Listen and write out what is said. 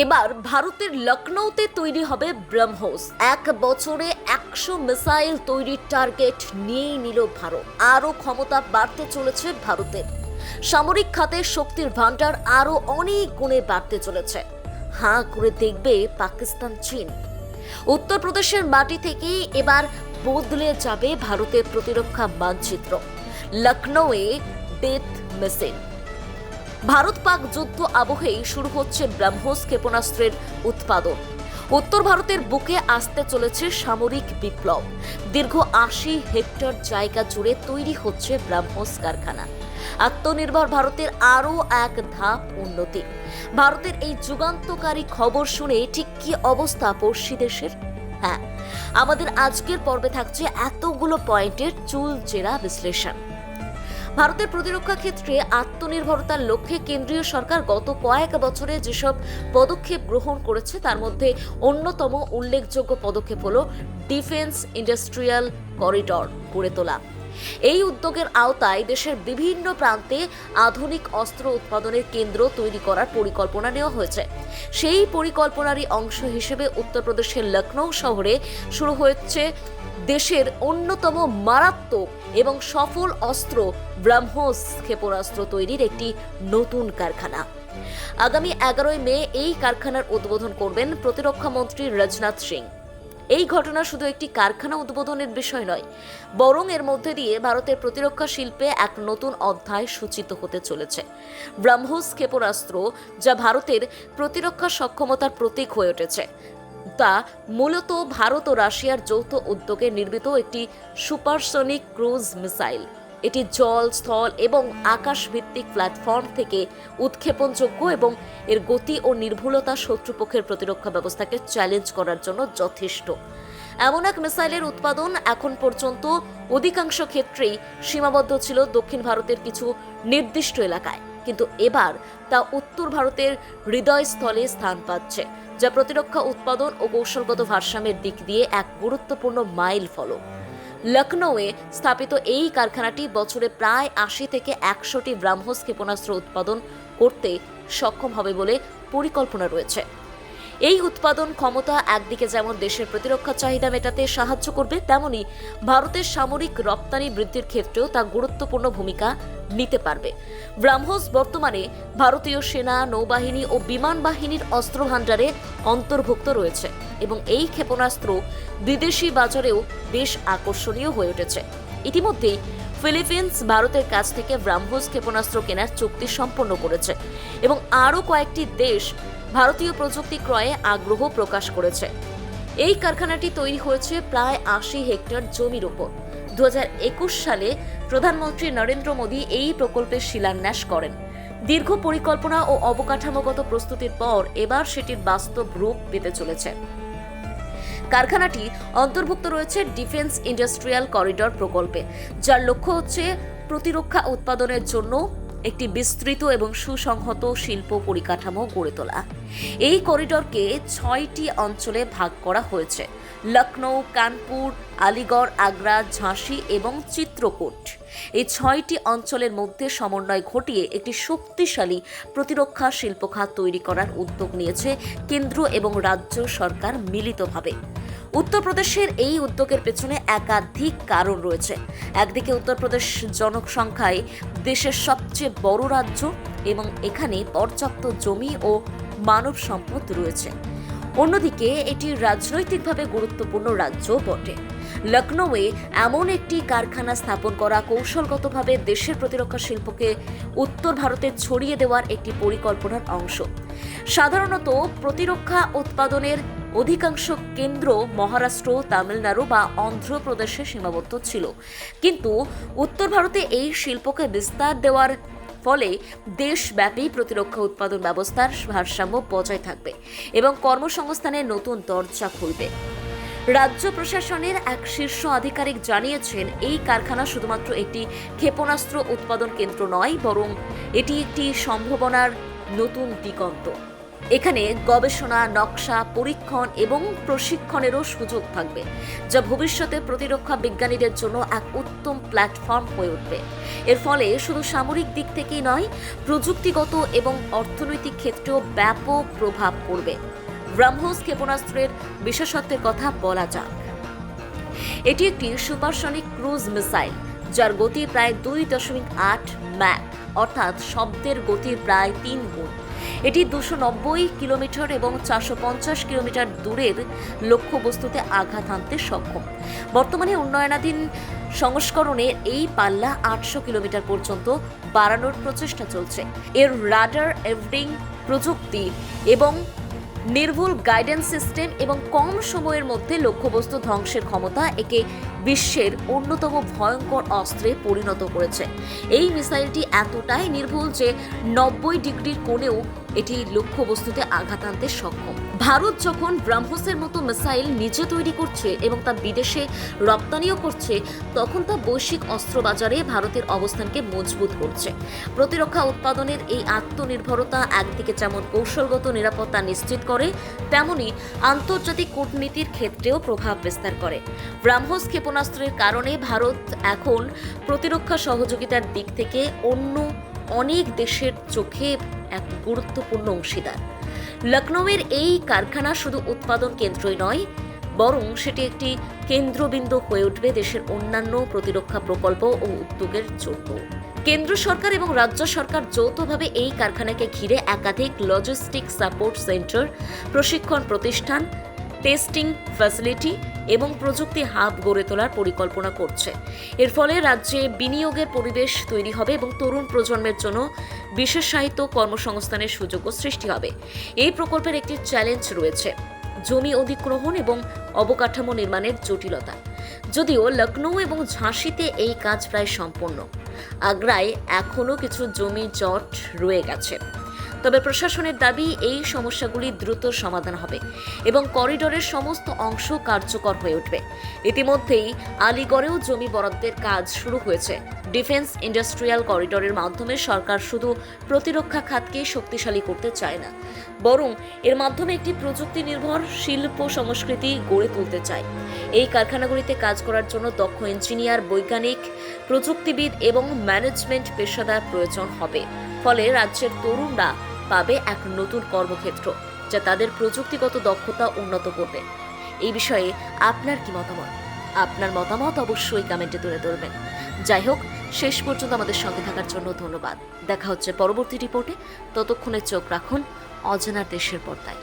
এবার ভারতের লখনৌতে তৈরি হবে ব্রহ্মোস। এক বছরে 100 মিসাইল তৈরির টার্গেট নিয়েই নিল ভারত। আরও ক্ষমতা বাড়তে চলেছে ভারতের। সামরিক খাতের শক্তির ভান্ডার আরও অনেক গুণে বাড়তে চলেছে। হাঁ করে দেখবে পাকিস্তান, চীন। উত্তরপ্রদেশের মাটি থেকেই এবার বদলে যাবে ভারতের প্রতিরক্ষা মানচিত্র। লখনৌয়ে ডেথ মিসাইল। ভারত পাক যুদ্ধ আবহেই শুরু হচ্ছে ব্রহ্মোস ক্ষেপণাস্ত্রের উৎপাদন। উত্তর ভারতের বুকে আসতে চলেছে সামরিক বিপ্লব। দীর্ঘ 80 হেক্টর জায়গা জুড়ে তৈরি হচ্ছে ব্রহ্মোস কারখানা। আত্মনির্ভর ভারতের আরও এক ধাপ উন্নতি। ভারতের এই যুগান্তকারী খবর শুনে ঠিক কি অবস্থা পড়শি দেশের? হ্যাঁ, আমাদের আজকের পর্বে থাকছে এতগুলো পয়েন্টের চুলচেরা বিশ্লেষণ। ভারতের প্রতিরক্ষা ক্ষেত্রে আত্মনির্ভরতার লক্ষ্যে কেন্দ্রীয় সরকার গত কয়েক বছরে যেসব পদক্ষেপ গ্রহণ করেছে তার মধ্যে অন্যতম উল্লেখযোগ্য পদক্ষেপ হল ডিফেন্স ইন্ডাস্ট্রিয়াল করিডর গড়ে তোলা। এই উদ্যোগের আওতায় দেশের বিভিন্ন প্রান্তে আধুনিক অস্ত্র উৎপাদনের কেন্দ্র তৈরি করার পরিকল্পনা নেওয়া হয়েছে। সেই পরিকল্পনারই অংশ হিসেবে উত্তরপ্রদেশের লখনৌ শহরে শুরু হয়েছে দেশের অন্যতম মারাত্মক এবং সফল অস্ত্র ব্রহ্মোস ক্ষেপণাস্ত্র তৈরির একটি নতুন কারখানা। আগামী 11 মে এই কারখানার উদ্বোধন করবেন প্রতিরক্ষা মন্ত্রী রাজনাথ সিং। এই ঘটনা শুধু একটি কারখানা উদ্বোধনের বিষয় নয়, বরং এর মধ্যে দিয়ে ভারতের প্রতিরক্ষা শিল্পে এক নতুন অধ্যায় সূচিত হতে চলেছে। ব্রহ্মোস ক্ষেপণাস্ত্র, যা ভারতের প্রতিরক্ষা সক্ষমতার প্রতীক হয়ে উঠেছে, তা মূলত ভারত ও রাশিয়ার যৌথ উদ্যোগে নির্মিত একটি সুপারসনিক ক্রুজ মিসাইল। এটি জল, স্থল এবং আকাশ ভিত্তিক প্ল্যাটফর্ম থেকে উৎক্ষেপণযোগ্য এবং এর গতি ও নির্ভুলতা শত্রুপক্ষের প্রতিরক্ষা ব্যবস্থাকে চ্যালেঞ্জ করার জন্য যথেষ্ট। এমন এক মিসাইলের উৎপাদন এখন পর্যন্ত অধিকাংশ ক্ষেত্রেই সীমাবদ্ধ ছিল দক্ষিণ ভারতের কিছু নির্দিষ্ট এলাকায়, কিন্তু এবার তা উত্তর ভারতের হৃদয়স্থলে স্থান পাচ্ছে, যা প্রতিরক্ষা উৎপাদন ও কৌশলগত ভারসাম্যের দিক দিয়ে এক গুরুত্বপূর্ণ মাইল ফলক। লখনৌয়ে স্থাপিত এই কারখানাটি বছরে প্রায় 80 থেকে 100টি ব্রহ্মোস ক্ষেপণাস্ত্র উৎপাদন করতে সক্ষম হবে বলে পরিকল্পনা রয়েছে। এই উৎপাদন ক্ষমতা একদিকে যেমন দেশের প্রতিরক্ষা চাহিদা মেটাতে সাহায্য করবে, তেমনি ভারতের সামরিক রপ্তানি বৃদ্ধির ক্ষেত্রেও তা গুরুত্বপূর্ণ ভূমিকা নিতে পারবে। ব্রহ্মোস বর্তমানে ভারতীয় সেনা, নৌবাহিনী ও বিমান বাহিনীর অস্ত্র ভাণ্ডারে অন্তর্ভুক্ত রয়েছে এবং এই ক্ষেপণাস্ত্র বিদেশি বাজারেও বেশ আকর্ষণীয় হয়ে উঠেছে। ইতিমধ্যেই ফিলিপিন্স ভারতের কাছ থেকে ব্রহ্মোস ক্ষেপণাস্ত্র কেনার চুক্তি সম্পন্ন করেছে এবং আরও কয়েকটি দেশ ভারতীয় প্রযুক্তি ক্রয়ে আগ্রহ প্রকাশ করেছে। এই কারখানাটি তৈরি হয়েছে প্রায় 80 হেক্টর জমির উপর। 2021 সালে প্রধানমন্ত্রী নরেন্দ্র মোদী এই প্রকল্পের শিলান্যাস করেন। দীর্ঘ পরিকল্পনা ও অবকাঠামোগত প্রস্তুতির পর এবার সেটির বাস্তব রূপ পেতে চলেছে। কারখানাটি অন্তর্ভুক্ত রয়েছে ডিফেন্স ইন্ডাস্ট্রিয়াল করিডর প্রকল্পে, যার লক্ষ্য হচ্ছে প্রতিরক্ষা উৎপাদনের জন্য একটি বিস্তৃত এবং সুসংহত শিল্প পরিকাঠামো গড়ে তোলা। এই করিডরকে 6টি অঞ্চলে ভাগ করা হয়েছে: লখনৌ, কানপুর, আলিগড়, আগ্রা, ঝাঁসি এবং চিত্রকূট। এই 6টি অঞ্চলের মধ্যে সমন্বয় ঘটিয়ে একটি শক্তিশালী প্রতিরক্ষা শিল্পখাত তৈরি করার উদ্যোগ নিয়েছে কেন্দ্র এবং রাজ্য সরকার মিলিতভাবে। উত্তরপ্রদেশের এই উদ্যোগের পেছনে একাধিক কারণ রয়েছে। একদিকে উত্তরপ্রদেশ জনসংখ্যায় দেশের সবচেয়ে বড় রাজ্য এবং এখানে পর্যাপ্ত জমি ও মানব সম্পদ রয়েছে। অন্যদিকে এটি রাজনৈতিকভাবে গুরুত্বপূর্ণ রাজ্য বটে। লখনৌয়ে এমন একটি কারখানা স্থাপন করা কৌশলগতভাবে দেশের প্রতিরক্ষা শিল্পকে উত্তর ভারতে ছড়িয়ে দেওয়ার একটি পরিকল্পনার অংশ। সাধারণত প্রতিরক্ষা উৎপাদনের অধিকাংশ কেন্দ্র মহারাষ্ট্র, তামিলনাড়ু বা অন্ধ্রপ্রদেশে সীমাবদ্ধ ছিল, কিন্তু উত্তর ভারতে এই শিল্পকে বিস্তার দেওয়ার ফলে দেশব্যাপী প্রতিরক্ষা উৎপাদন ব্যবস্থার ভারসাম্য বজায় থাকবে এবং কর্মসংস্থানের নতুন দরজা খুলবে। রাজ্য প্রশাসনের এক শীর্ষ আধিকারিক জানিয়েছেন, এই কারখানা শুধুমাত্র একটি ক্ষেপণাস্ত্র উৎপাদন কেন্দ্র নয়, বরং এটি একটি সম্ভাবনার নতুন দিগন্ত। এখানে গবেষণা, নকশা, পরীক্ষণ এবং প্রশিক্ষণেরও সুযোগ থাকবে, যা ভবিষ্যতে প্রতিরক্ষা বিজ্ঞানীদের জন্য এক উত্তম প্ল্যাটফর্ম হয়ে উঠবে। এর ফলে শুধু সামরিক দিক থেকেই নয়, প্রযুক্তিগত এবং অর্থনৈতিক ক্ষেত্রেও ব্যাপক প্রভাব পড়বে। ব্রহ্মোস ক্ষেপণাস্ত্রের বিশেষত্বের কথা বলা যাক। এটি একটি সুপারসনিক ক্রুজ মিসাইল, যার গতি প্রায় 2.8 ম্যাক, অর্থাৎ শব্দের গতির প্রায় 3 গুণ। এটি 290 কিলোমিটার এবং 450 কিলোমিটার দূরের লক্ষ্যবস্তুতে আঘাত হানতে সক্ষম। বর্তমানে উন্নয়নাধীন সংস্করণে এই পাল্লা 800 কিলোমিটার পর্যন্ত বাড়ানোর প্রচেষ্টা চলছে। এর রাডার এভরিং প্রযুক্তি এবং নির্ভুল গাইডেন্স সিস্টেম এবং কম সময়ের মধ্যে লক্ষ্যবস্তু ধ্বংসের ক্ষমতা একে বিশ্বের অন্যতম ভয়ঙ্কর অস্ত্রে পরিণত করেছে। এই মিসাইলটি এতটাই নির্ভুল যে 90 ডিগ্রির কোণেও এটি লক্ষ্যবস্তুতে আঘাত আনতে সক্ষম। ভারত যখন ব্রহ্মোসের মতো মিসাইল নিজে তৈরি করছে এবং তা বিদেশে রপ্তানিও করছে, তখন তা বৈশ্বিক অস্ত্রবাজারে ভারতের অবস্থানকে মজবুত করছে। প্রতিরক্ষা উৎপাদনের এই আত্মনির্ভরতা একদিকে যেমন কৌশলগত নিরাপত্তা নিশ্চিত করে, তেমনি আন্তর্জাতিক কূটনীতির ক্ষেত্রেও প্রভাব বিস্তার করে। ব্রহ্মোস ক্ষেপণাস্ত্রের কারণে ভারত এখন প্রতিরক্ষা সহযোগিতার দিক থেকে অন্য অনেক দেশের চোখে এক গুরুত্বপূর্ণ অংশীদার। লখনৌয়ের এই কারখানা শুধু উৎপাদন কেন্দ্রই নয়, বরং সেটি একটি কেন্দ্রবিন্দু হয়ে উঠবে দেশের অন্যান্য প্রতিরক্ষা প্রকল্প ও উদ্যোগের জন্য। কেন্দ্র সরকার এবং রাজ্য সরকার যৌথভাবে এই কারখানাকে ঘিরে একাধিক লজিস্টিক সাপোর্ট সেন্টার, প্রশিক্ষণ প্রতিষ্ঠান, টেস্টিং ফ্যাসিলিটি এবং প্রযুক্তি হাব গড়ে তোলার পরিকল্পনা করছে। এর ফলে রাজ্যে বিনিয়োগের পরিবেশ তৈরি হবে এবং তরুণ প্রজন্মের জন্য বিশেষায়িত কর্মসংস্থানের সুযোগও সৃষ্টি হবে। এই প্রকল্পের একটি চ্যালেঞ্জ রয়েছে: জমি অধিগ্রহণ এবং অবকাঠামো নির্মাণের জটিলতা। যদিও লখনৌ এবং ঝাঁসিতে এই কাজ প্রায় সম্পন্ন, আগ্রায় এখনও কিছু জমি জট রয়ে গেছে। তবে প্রশাসনের দাবি এই সমস্যাগুলি দ্রুত সমাধান হবে এবং করিডোরের সমস্ত অংশ কার্যকর হয়ে উঠবে। ইতিমধ্যেই আলিগড়েও জমি বরাদ্দের কাজ শুরু হয়েছে। ডিফেন্স ইন্ডাস্ট্রিয়াল করিডোরের মাধ্যমে সরকার শুধু প্রতিরক্ষা খাতকে শক্তিশালী করতে চায় না, বরং এর মাধ্যমে একটি প্রযুক্তি নির্ভর শিল্প সংস্কৃতি গড়ে তুলতে চায়। এই কারখানাগুলিতে কাজ করার জন্য দক্ষ ইঞ্জিনিয়ার, বৈজ্ঞানিক, প্রযুক্তিবিদ এবং ম্যানেজমেন্ট পেশাদার প্রয়োজন হবে। ফলে রাজ্যের তরুণরা পাবে এক নতুন কর্মক্ষেত্র, যা তাদের প্রযুক্তিগত দক্ষতা উন্নত করবে। এই বিষয়ে আপনার কি মতামত? আপনার মতামত অবশ্যই কমেন্টে তুলে ধরবেন। যাই হোক, শেষ পর্যন্ত আমাদের সঙ্গে থাকার জন্য ধন্যবাদ। দেখা হচ্ছে পরবর্তী রিপোর্টে। ততক্ষণে চোখ রাখুন অজানার দেশের পর্দায়।